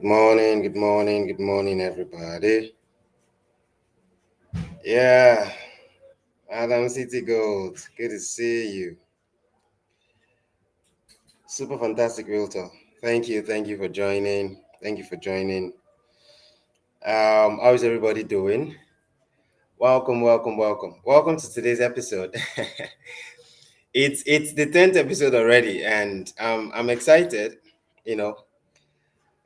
Good morning, everybody. Yeah, Adam City Gold, good to see you. Super fantastic realtor. Thank you for joining. Thank you for joining. How is everybody doing? Welcome to today's episode. It's the 10th episode already, and I'm excited. You know,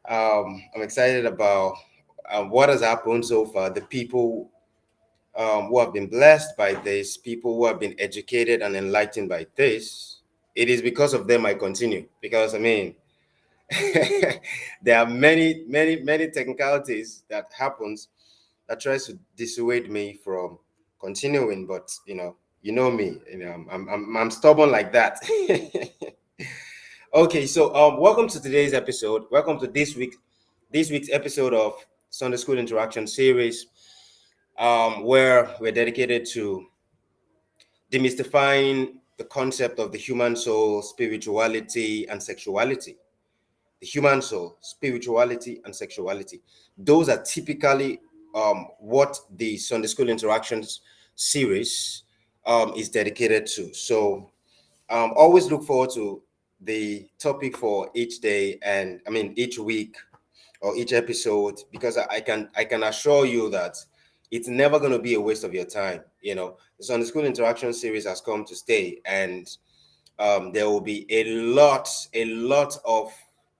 I'm excited about what has happened so far. The people who have been blessed by this, people who have been educated and enlightened by this. It is because of them I continue. Because I mean, there are many technicalities that happens that tries to dissuade me from continuing. But you know me. I'm stubborn like that. Okay, so welcome to today's episode. Welcome to this week's episode of Sunday School Interaction Series, where we're dedicated to demystifying the concept of the human soul, spirituality, and sexuality. The human soul, spirituality, and sexuality. Those are typically what the Sunday School Interactions series is dedicated to. So always look forward to the topic for each day, and I mean each week or each episode, because I can assure you that it's never going to be a waste of your time. The Sunday School Interaction series has come to stay, and there will be a lot of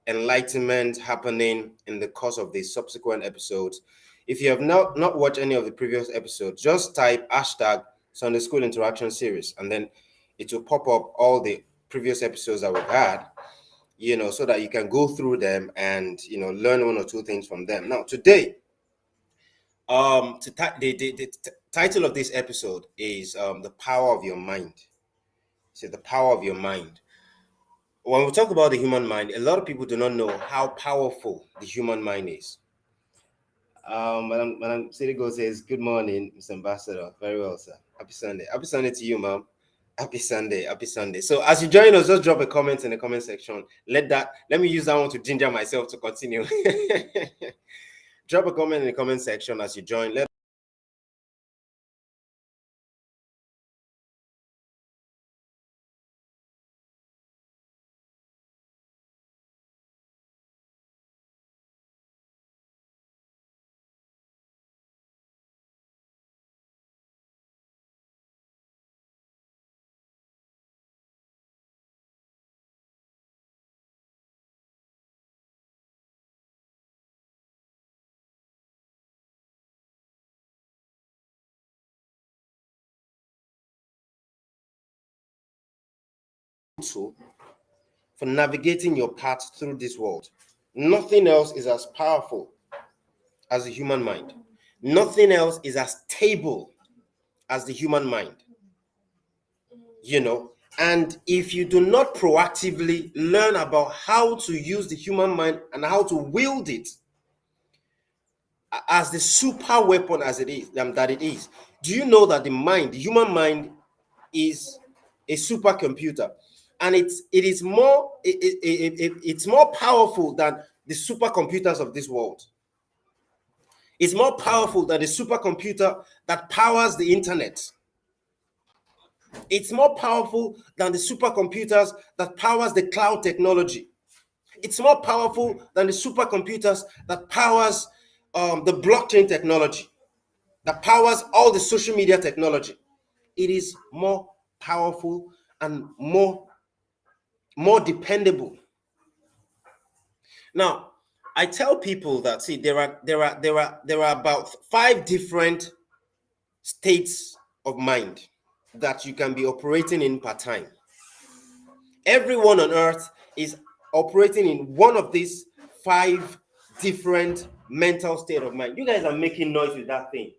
enlightenment happening in the course of the subsequent episodes. If you have not watched any of the previous episodes, just type hashtag Sunday School Interaction Series, and then it will pop up all the previous episodes that we've had, so that you can go through them and learn one or two things from them. Now today, the title of this episode is the power of your mind. So the power of your mind. When we talk about the human mind, a lot of people do not know how powerful the human mind is. Madam Sirigo says, "Good morning, Mr. Ambassador. Very well, sir. Happy Sunday. Happy Sunday to you, ma'am. Happy Sunday. Happy Sunday." So as you join us, just drop a comment in the comment section. Let me use that one to ginger myself to continue. Drop a comment in the comment section as you join. Let to for navigating your path through this world. Nothing else is as powerful as the human mind. Nothing else is as stable as the human mind. And if you do not proactively learn about how to use the human mind and how to wield it as the super weapon as it is, that it is, do you know that the human mind, is a supercomputer, and it's more powerful than the supercomputers of this world. It's more powerful than the supercomputer that powers the internet. It's more powerful than the supercomputers that powers the cloud technology. It's more powerful than the supercomputers that powers the blockchain technology, that powers all the social media technology. It is more powerful and more dependable. Now, I tell people that, see, there are about 5 different states of mind that you can be operating in per time. Everyone on earth is operating in one of these 5 different mental state of mind. You guys are making noise with that thing.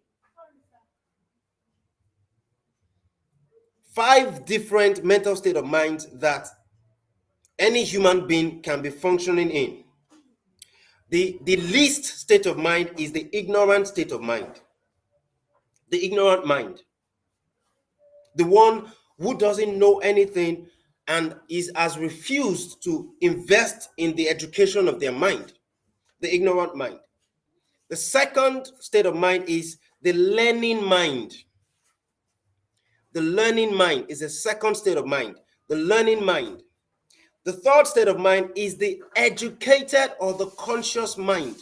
5 different mental state of mind that any human being can be functioning in. The least state of mind is the ignorant state of mind. The ignorant mind. The one who doesn't know anything and has refused to invest in the education of their mind. the ignorant mind. The second state of mind is the learning mind. The learning mind is the second state of mind, the learning mind. The third state of mind is the educated or the conscious mind.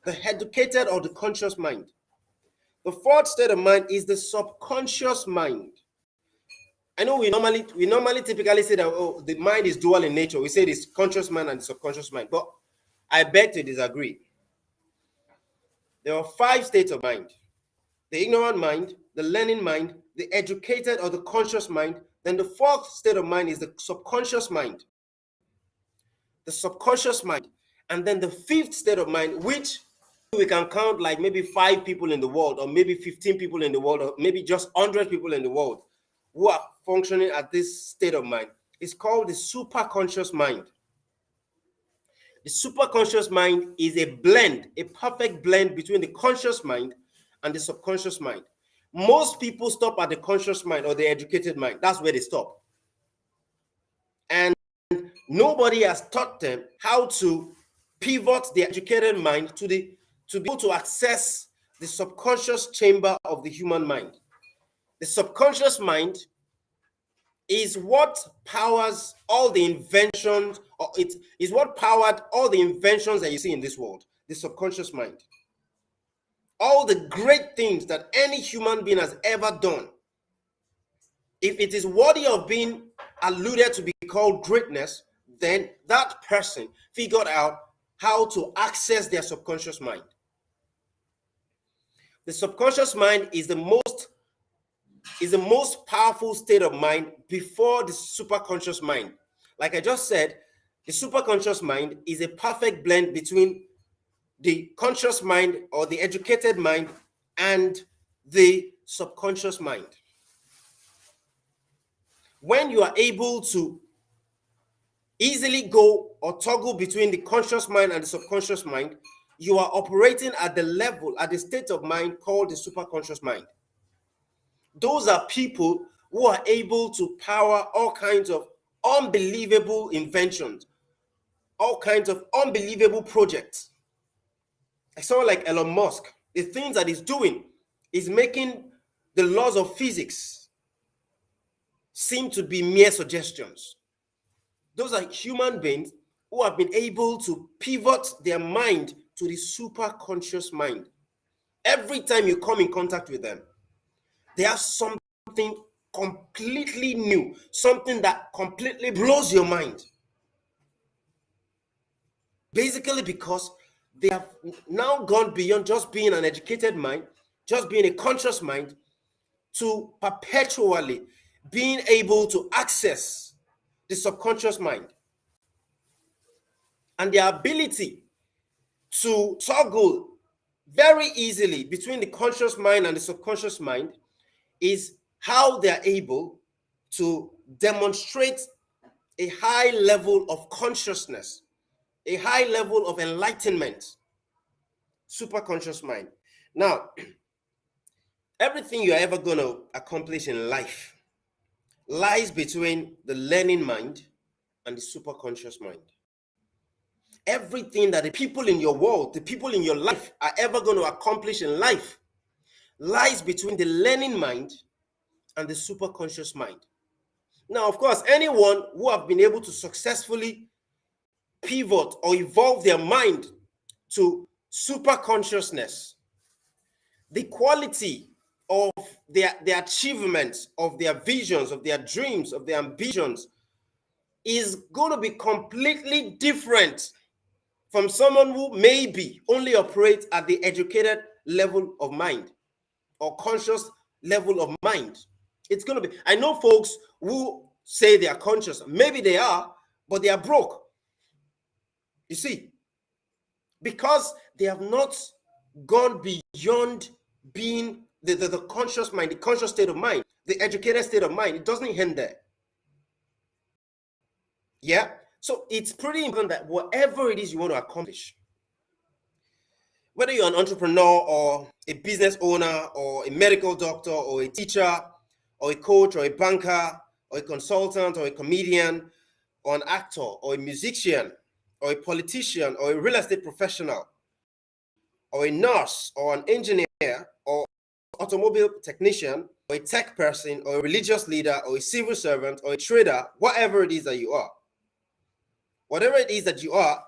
The educated or the conscious mind. The fourth state of mind is the subconscious mind. I know we normally typically say that, oh, the mind is dual in nature. We say this conscious mind and subconscious mind, but I beg to disagree. There are 5 states of mind: the ignorant mind, the learning mind, the educated or the conscious mind. Then the fourth state of mind is the subconscious mind. The subconscious mind. And then the fifth state of mind, which we can count like maybe 5 people in the world, or maybe 15 people in the world, or maybe just 100 people in the world who are functioning at this state of mind, is called the superconscious mind. The superconscious mind is a blend, a perfect blend between the conscious mind and the subconscious mind. Most people stop at the conscious mind or the educated mind. That's where they stop. And nobody has taught them how to pivot the educated mind to be able to access the subconscious chamber of the human mind. The subconscious mind is what powers all the inventions, or it is what powered all the inventions that you see in this world. The subconscious mind. All the great things that any human being has ever done, if it is worthy of being alluded to be called greatness, then that person figured out how to access their subconscious mind. The subconscious mind is the most powerful state of mind before the superconscious mind. Like I just said, the superconscious mind is a perfect blend between the conscious mind or the educated mind and the subconscious mind. When you are able to easily go or toggle between the conscious mind and the subconscious mind, you are operating at the level, at the state of mind called the superconscious mind. Those are people who are able to power all kinds of unbelievable inventions, all kinds of unbelievable projects. Like someone like Elon Musk, the things that he's doing is making the laws of physics seem to be mere suggestions. Those are human beings who have been able to pivot their mind to the superconscious mind. Every time you come in contact with them, they have something completely new, something that completely blows your mind. Basically because they have now gone beyond just being an educated mind, just being a conscious mind, to perpetually being able to access the subconscious mind. And their ability to toggle very easily between the conscious mind and the subconscious mind is how they're able to demonstrate a high level of consciousness, a high level of enlightenment. Superconscious mind. Now, everything you're ever going to accomplish in life lies between the learning mind and the superconscious mind. Everything that the people in your world, the people in your life are ever going to accomplish in life lies between the learning mind and the superconscious mind. Now, of course, anyone who have been able to successfully pivot or evolve their mind to superconsciousness, the quality of their achievements, of their visions, of their dreams, of their ambitions is going to be completely different from someone who maybe only operates at the educated level of mind or conscious level of mind. It's going to be, I know folks who say they are conscious, maybe they are, but they are broke. You see, because they have not gone beyond being the conscious mind, the conscious state of mind, the educated state of mind. It doesn't end there. Yeah. So it's pretty important that whatever it is you want to accomplish, whether you're an entrepreneur or a business owner or a medical doctor or a teacher or a coach or a banker or a consultant or a comedian or an actor or a musician or a politician or a real estate professional or a nurse or an engineer or automobile technician or a tech person or a religious leader or a civil servant or a trader, whatever it is that you are, whatever it is that you are,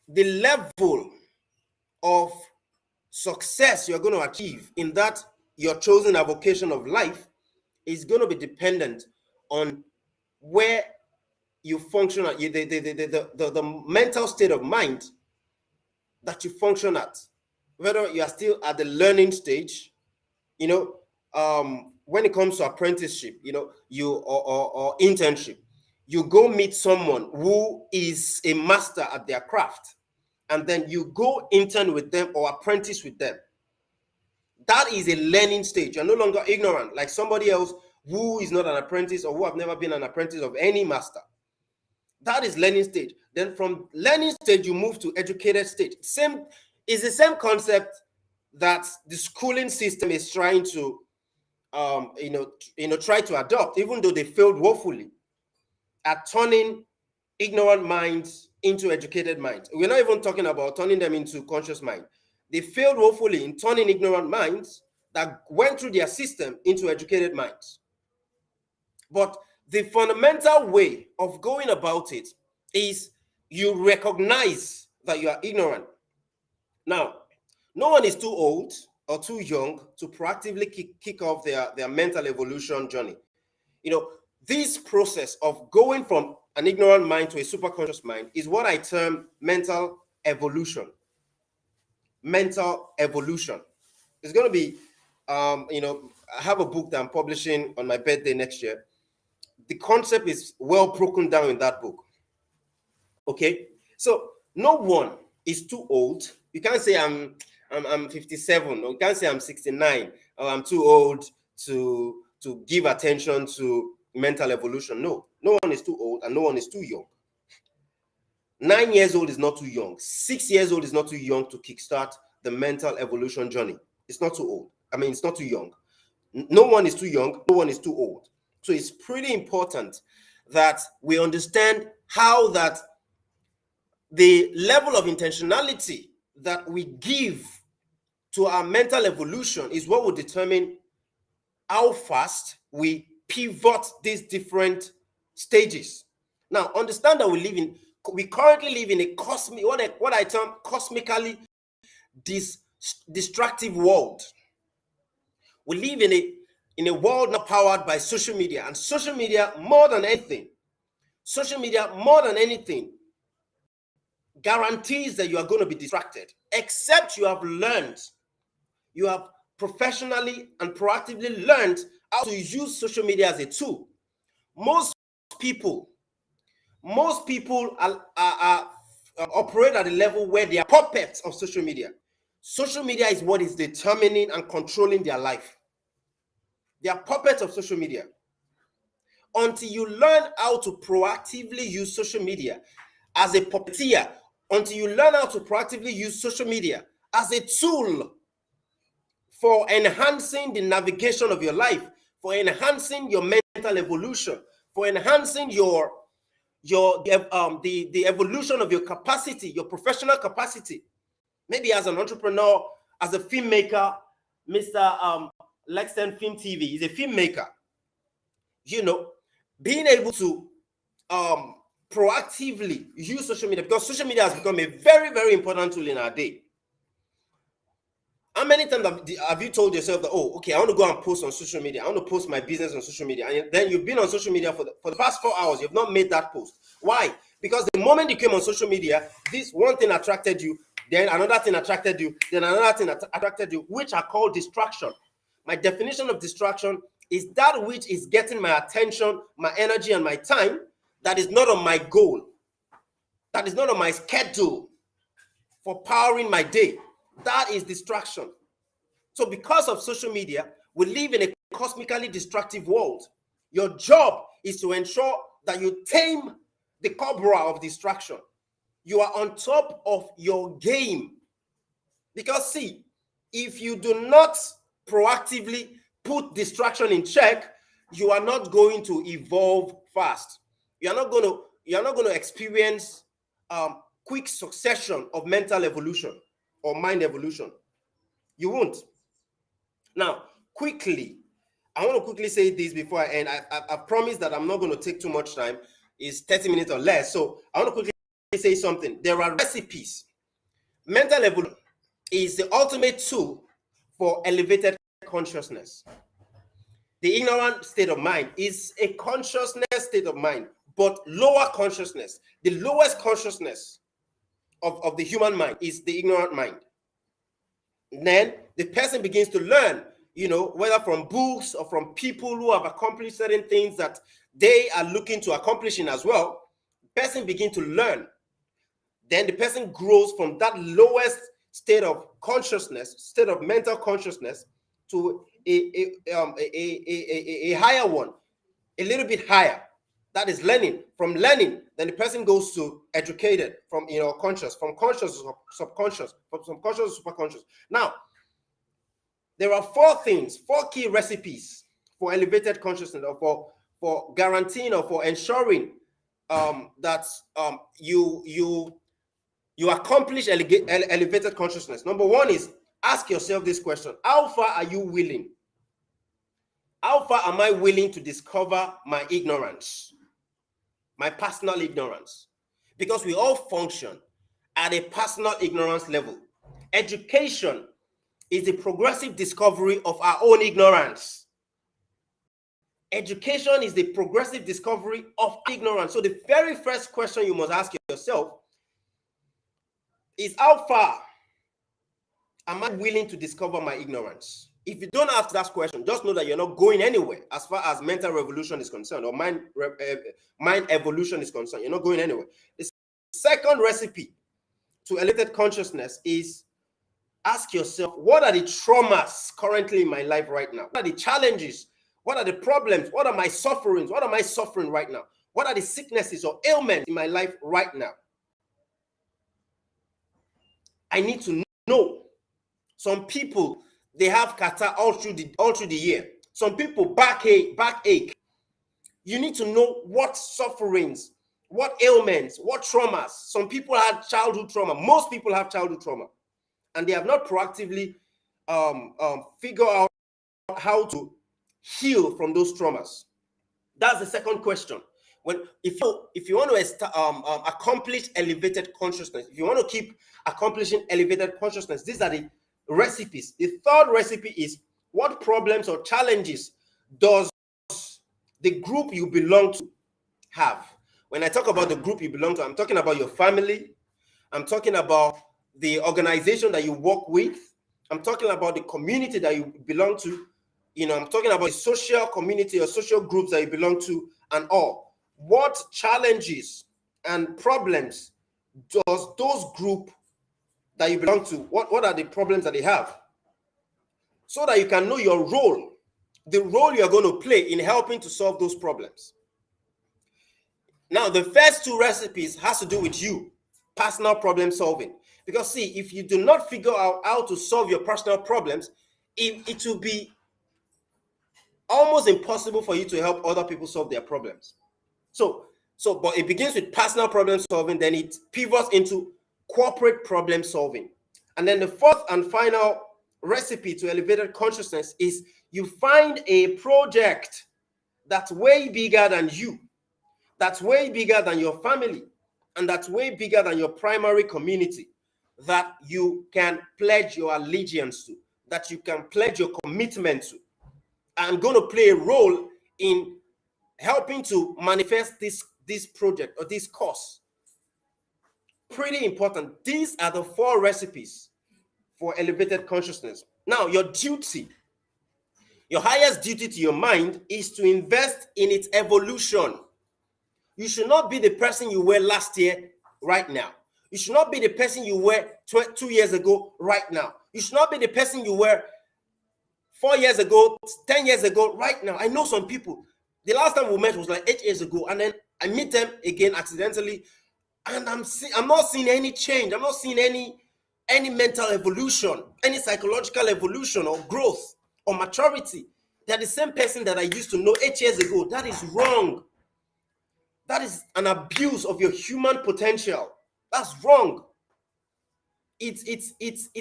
the level of success you're going to achieve in that your chosen avocation of life is going to be dependent on where you function at, the mental state of mind that you function at, whether you are still at the learning stage, when it comes to apprenticeship, or internship, you go meet someone who is a master at their craft, and then you go intern with them or apprentice with them. That is a learning stage. You're no longer ignorant like somebody else who is not an apprentice or who have never been an apprentice of any master. That is learning stage. Then from learning stage, you move to educated stage. Is the same concept that the schooling system is trying to, try to adopt, even though they failed woefully at turning ignorant minds into educated minds. We're not even talking about turning them into conscious mind. They failed woefully in turning ignorant minds that went through their system into educated minds. But the fundamental way of going about it is you recognize that you are ignorant. Now, no one is too old or too young to proactively kick off their mental evolution journey. This process of going from an ignorant mind to a superconscious mind is what I term mental evolution. Mental evolution. It's going to be, I have a book that I'm publishing on my birthday next year. The concept is well broken down in that book. Okay, so no one is too old. You can't say I'm 57, or you can't say I'm 69, or I'm too old to give attention to mental evolution. No one is too old and no one is too young. 9 years old is not too young. 6 years old is not too young to kickstart the mental evolution journey. It's not too old. It's not too young. No one is too young. No one is too old. So it's pretty important that we understand how that the level of intentionality that we give to our mental evolution is what will determine how fast we pivot these different stages. Now, understand that we currently live in a cosmic, what I term cosmically distractive world. We live in a world now powered by social media, and social media more than anything guarantees that you are going to be distracted, except you have professionally and proactively learned how to use social media as a tool. Most people are operate at a level where they are puppets of social media. Social media is what is determining and controlling their life. They are puppets of social media. Until you learn how to proactively use social media as a puppeteer, until you learn how to proactively use social media as a tool for enhancing the navigation of your life, for enhancing your mental evolution, for enhancing the evolution of your capacity, your professional capacity. Maybe as an entrepreneur, as a filmmaker, Mr. Lexton Film TV is a filmmaker. Being able to proactively use social media, because social media has become a very, very important tool in our day. How many times have you told yourself that, oh, okay, I want to go and post on social media. I want to post my business on social media. And then you've been on social media for the past 4 hours. You've not made that post. Why? Because the moment you came on social media, this one thing attracted you, then another thing attracted you, then another thing attracted you, which are called distraction. My definition of distraction is that which is getting my attention, my energy, and my time that is not on my goal, that is not on my schedule for powering my day. That is distraction. So because of social media, we live in a cosmically distractive world. Your job is to ensure that you tame the cobra of distraction. You are on top of your game. Because see, if you do not proactively put distraction in check, you are not going to evolve fast. You are not going to you're not going to experience quick succession of mental evolution or mind evolution. You won't. Now, quickly, I want to quickly say this before I end. I promise that I'm not going to take too much time. It's 30 minutes or less. So I want to quickly say something. There are recipes. Mental evolution is the ultimate tool for elevated consciousness. The ignorant state of mind is a consciousness state of mind, but lower consciousness. The lowest consciousness of the human mind is the ignorant mind. And then the person begins to learn, whether from books or from people who have accomplished certain things that they are looking to accomplishing as well. The person begins to learn. Then the person grows from that lowest state of consciousness, state of mental consciousness, to a higher one, a little bit higher. That is learning. From learning, then the person goes to educated, from conscious, from conscious to subconscious, from subconscious to superconscious. Now, there are four key recipes for elevated consciousness, or for guaranteeing or for ensuring that you accomplish elevated consciousness. Number one is, ask yourself this question: how far are you willing? How far am I willing to discover my ignorance, my personal ignorance? Because we all function at a personal ignorance level. Education is the progressive discovery of our own ignorance. Education is the progressive discovery of ignorance. So the very first question you must ask yourself is, how far am I willing to discover my ignorance? If you don't ask that question, just know that you're not going anywhere as far as mental revolution is concerned, or mind evolution is concerned. You're not going anywhere. The second recipe to elevated consciousness is, ask yourself, what are the traumas currently in my life right now? What are the challenges? What are the problems? What are my sufferings? What am I suffering right now? What are the sicknesses or ailments in my life right now? I need to know. Some people, they have kata all through the year. Some people backache. You need to know what sufferings, what ailments, what traumas. Some people had childhood trauma. Most people have childhood trauma, and they have not proactively figured out how to heal from those traumas. That's the second question. If you want to accomplish elevated consciousness, if you want to keep accomplishing elevated consciousness, these are the recipes. The third recipe is, what problems or challenges does the group you belong to have? When I talk about the group you belong to, I'm talking about your family. I'm talking about the organization that you work with. I'm talking about the community that you belong to. I'm talking about the social community or social groups that you belong to and all. What challenges and problems does those group that you belong to, what are the problems that they have? So that you can know your role, the role you're going to play in helping to solve those problems. Now, the first two recipes has to do with you, personal problem solving. Because see, if you do not figure out how to solve your personal problems, it will be almost impossible for you to help other people solve their problems. But it begins with personal problem solving, then it pivots into corporate problem solving. And then the fourth and final recipe to elevated consciousness is, you find a project that's way bigger than you, that's way bigger than your family, and that's way bigger than your primary community, that you can pledge your allegiance to, that you can pledge your commitment to. I'm going to play a role in helping to manifest this project or this cause. Pretty important. These are the four recipes for elevated consciousness. Now, your duty, your highest duty to your mind is to invest in its evolution. You should not be the person you were last year right now. You should not be the person you were 2 years ago right now. You should not be the person you were 4 years ago, 10 years ago right now. I know some people, the last time we met was like 8 years ago, and then I meet them again accidentally, and I'm not seeing any change. I'm not seeing any mental evolution, any psychological evolution or growth or maturity. They're the same person that I used to know 8 years ago. That is wrong. That is an abuse of your human potential. That's wrong. It's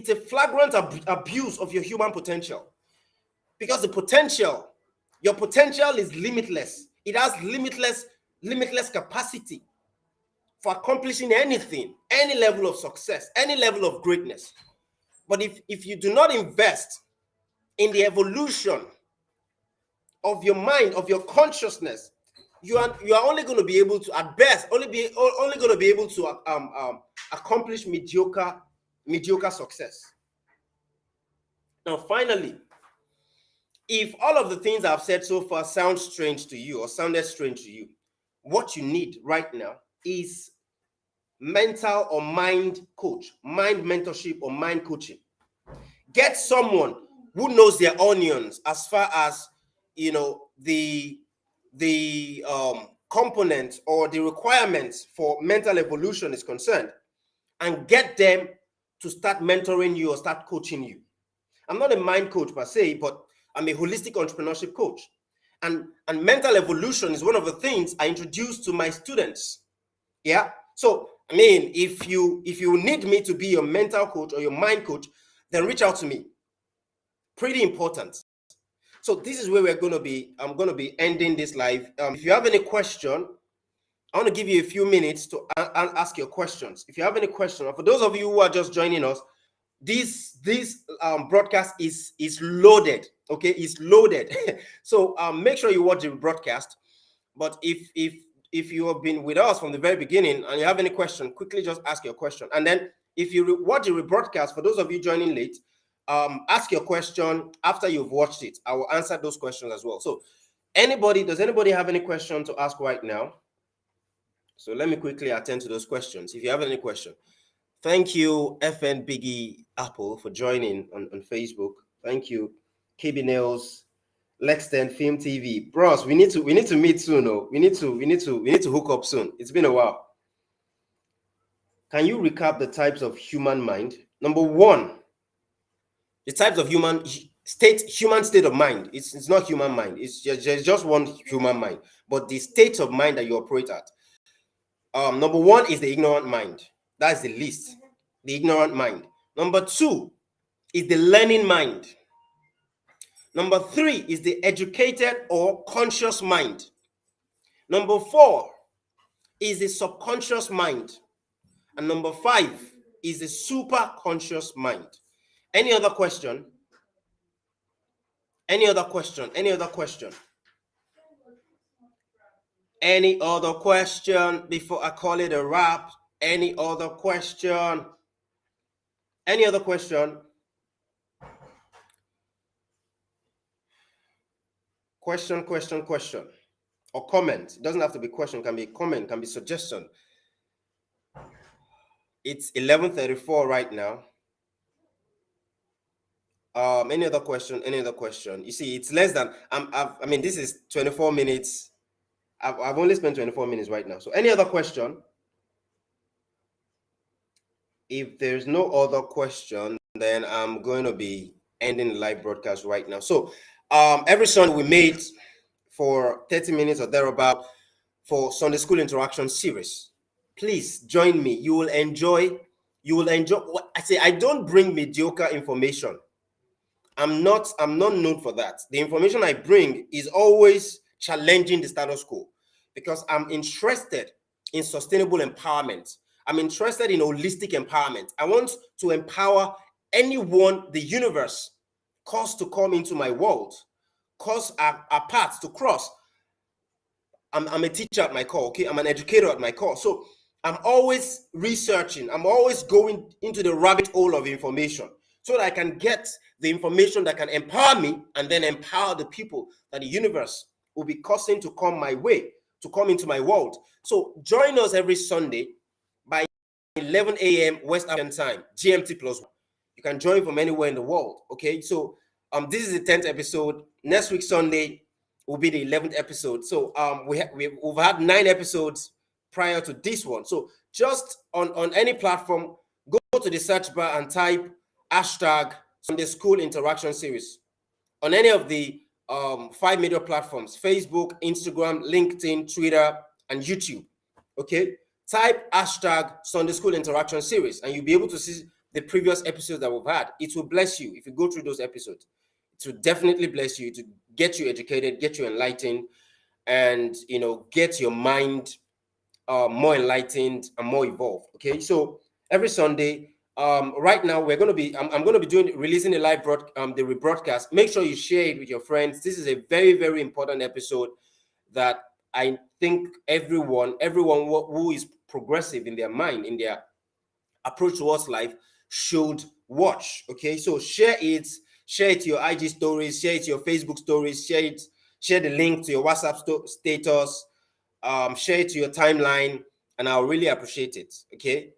a flagrant abuse of your human potential, because your potential is limitless. It has limitless capacity for accomplishing anything, any level of success, any level of greatness. But if you do not invest in the evolution of your mind, of your consciousness, you are only going to be able to, at best, only going to be able to accomplish mediocre success. Now, finally, if all of the things I've said so far sound strange to you or sounded strange to you, what you need right now is mental or mind coach, mind mentorship or mind coaching. Get someone who knows their onions as far as, the components or the requirements for mental evolution is concerned, and get them to start mentoring you or start coaching you. I'm not a mind coach per se, but I'm a holistic entrepreneurship coach. And mental evolution is one of the things I introduce to my students. Yeah. So, I mean, if you need me to be your mental coach or your mind coach, then reach out to me. Pretty important. So this is where I'm going to be ending this live. If you have any question, I want to give you a few minutes to ask your questions. If you have any question, for those of you who are just joining us, this broadcast is loaded. Okay, it's loaded. So make sure you watch the broadcast. But if you have been with us from the very beginning and you have any question, quickly just ask your question. And then if you watch the rebroadcast, for those of you joining late, ask your question after you've watched it. I will answer those questions as well. So does anybody have any question to ask right now? So let me quickly attend to those questions. If you have any question. Thank you, FN Biggie Apple, for joining on Facebook. Thank you, KB Nails, Lexton Film TV. Bros, we need to meet soon. Oh. We need to hook up soon. It's been a while. Can you recap the types of human mind? Number one, the types of human state of mind. It's not human mind. It's just one human mind, but the state of mind that you operate at. Number one is the ignorant mind. That's the least. The ignorant mind. Number two is the learning mind. Number three is the educated or conscious mind. Number four is the subconscious mind. And number five is the superconscious mind. Any other question? Any other question? Any other question? Any other question before I call it a wrap? Any other question? Any other question? Question. Or comment. It doesn't have to be question, can be comment, can be suggestion. It's 11:34 right now. Any other question? Any other question? You see, it's less than I mean, this is 24 minutes. I've only spent 24 minutes right now. So any other question? If there's no other question, then I'm going to be ending the live broadcast right now. So every Sunday we meet for 30 minutes or thereabout for Sunday School Interaction Series. Please join me. You will enjoy. I say, I don't bring mediocre information. I'm not known for that. The information I bring is always challenging the status quo, because I'm interested in sustainable empowerment. I'm interested in holistic empowerment. I want to empower anyone the universe caused to come into my world, cause our paths to cross. I'm a teacher at my core, okay? I'm an educator at my core. So I'm always researching. I'm always going into the rabbit hole of information so that I can get the information that can empower me and then empower the people that the universe will be causing to come my way, to come into my world. So join us every Sunday by 11 a.m. West African time, GMT +1. You can join from anywhere in the world, okay? So this is the 10th episode. Next week, Sunday, will be the 11th episode. So we've had 9 episodes prior to this one. So just on any platform, go to the search bar and type hashtag Sunday School Interaction Series. On any of the 5 major platforms: Facebook, Instagram, LinkedIn, Twitter, and YouTube. Okay, type hashtag Sunday School Interaction Series, and you'll be able to see the previous episodes that we've had. It will bless you if you go through those episodes. It will definitely bless you, to get you educated, get you enlightened, and get your mind more enlightened and more evolved. Okay, so every Sunday, right now we're going to be I'm going to be releasing a live the rebroadcast. Make sure you share it with your friends. This is a very, very important episode that I think everyone who is progressive in their mind, in their approach towards life, should watch. Okay, so share it to your IG stories, share it to your Facebook stories, share the link to your WhatsApp status, share it to your timeline, and I'll really appreciate it. Okay,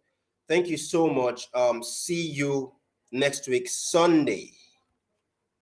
thank you so much. See you next week Sunday.